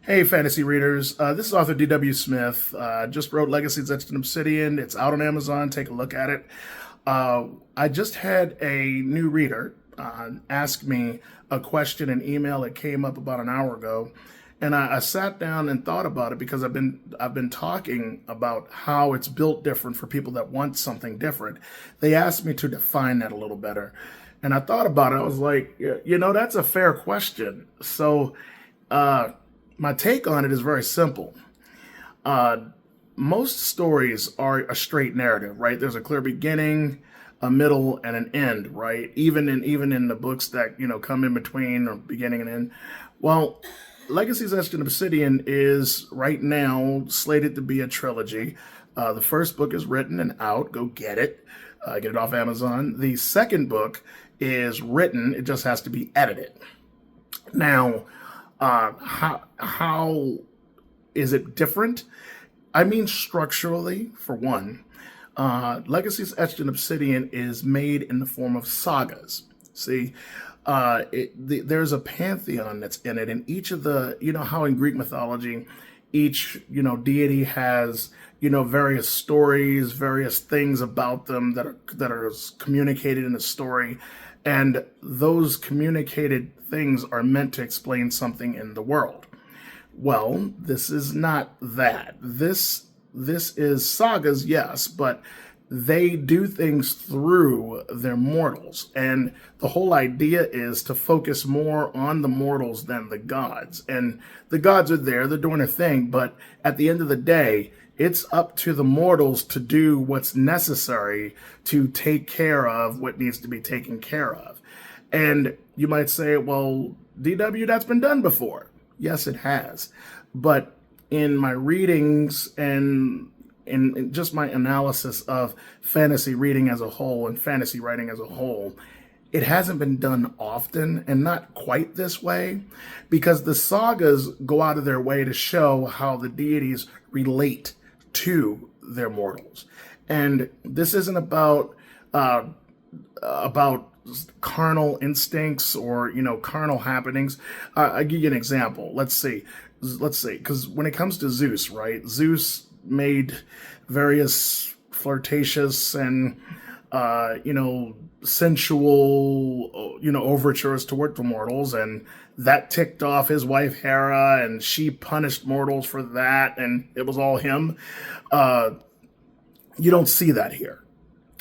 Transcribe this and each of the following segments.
Hey, fantasy readers. This is author D.W. Smith. Just wrote Legacies, Etched in Obsidian. It's out on Amazon. Take a look at it. I just had a new reader ask me a question in email that came up about an hour ago, and I sat down and thought about it because I've been talking about how it's built different for people that want something different. They asked me to define that a little better, and I thought about it. I was like, that's a fair question. So. Uh, my take on it is very simple. Uh, Most stories are a straight narrative, right? There's a clear beginning, a middle, and an end, right? Even in the books that come in between or beginning and end. Well, Legacy's Ascension Obsidian is right now slated to be a trilogy. The first book is written and out. Go get it. Get it off Amazon. The second book is written. It just has to be edited. Now, how is it different? I mean, structurally, for one, Legacy's Etched in Obsidian is made in the form of sagas. See, there's a pantheon that's in it, and each of the, how in Greek mythology, each, deity has, various stories, various things about them that are communicated in the story, and those communicated things are meant to explain something in the world. Well, this is not that. This is sagas, yes, but they do things through their mortals. And the whole idea is to focus more on the mortals than the gods. And the gods are there, they're doing their thing, but at the end of the day, it's up to the mortals to do what's necessary to take care of what needs to be taken care of. And you might say, well, DW, that's been done before. Yes, it has. But in my readings and in just my analysis of fantasy reading as a whole and fantasy writing as a whole, it hasn't been done often and not quite this way, because the sagas go out of their way to show how the deities relate to their mortals. And this isn't about carnal instincts or carnal happenings. I'll give you an example. Let's see, because when it comes to Zeus, right? Zeus made various flirtatious and sensual overtures toward the mortals, and that ticked off his wife Hera, and she punished mortals for that, and it was all him. Uh, you don't see that here.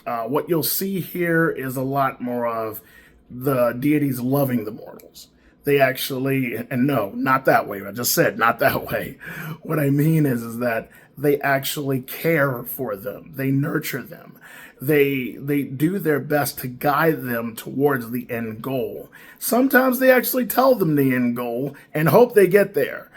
What you'll see here is a lot more of the deities loving the mortals. They actually, and no, not that way. I just said not that way. What I mean is that they actually care for them. They nurture them. They do their best to guide them towards the end goal. Sometimes they actually tell them the end goal and hope they get there.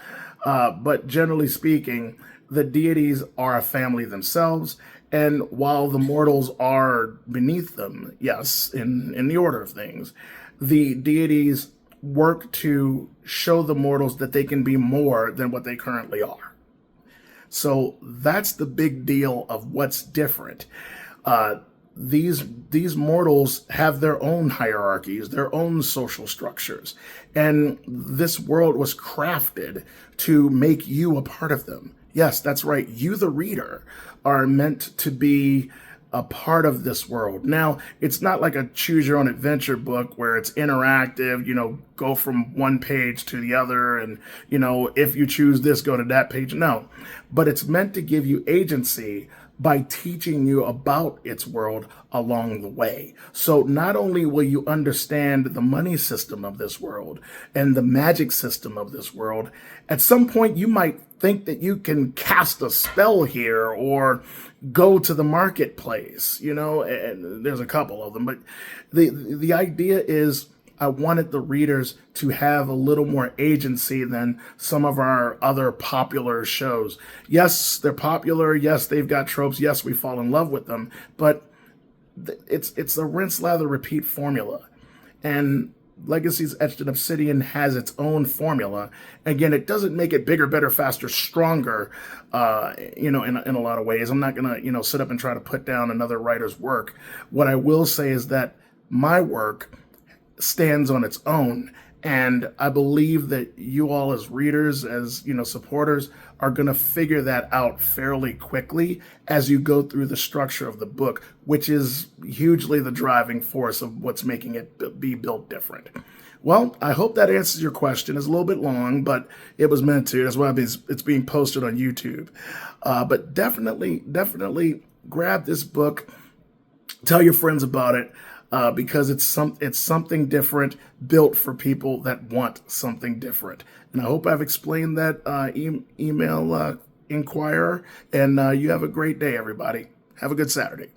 But generally speaking, the deities are a family themselves. And while the mortals are beneath them, yes, in the order of things, the deities work to show the mortals that they can be more than what they currently are. So that's the big deal of what's different. Uh, these mortals have their own hierarchies, their own social structures, and this world was crafted to make you a part of them. Yes, that's right. You, the reader, are meant to be a part of this world. Now, it's not like a choose your own adventure book where it's interactive, go from one page to the other, and, if you choose this, go to that page. No, but it's meant to give you agency by teaching you about its world along the way. So not only will you understand the money system of this world and the magic system of this world, at some point you might think that you can cast a spell here or go to the marketplace, and there's a couple of them, but the idea is I wanted the readers to have a little more agency than some of our other popular shows. Yes, they're popular. Yes, they've got tropes. Yes, we fall in love with them. But it's a rinse, lather, repeat formula. And Legacy's Etched in Obsidian has its own formula. Again, it doesn't make it bigger, better, faster, stronger, in a lot of ways. I'm not going to, sit up and try to put down another writer's work. What I will say is that my work stands on its own And I believe that you all as readers, as supporters, are going to figure that out fairly quickly as you go through the structure of the book, which is hugely the driving force of what's making it be built different. Well, I hope that answers your question. It's a little bit long, but it was meant to. That's why it's being posted on YouTube. But definitely grab this book. Tell your friends about it, because it's something different, built for people that want something different. And I hope I've explained that email inquirer. And you have a great day, everybody. Have a good Saturday.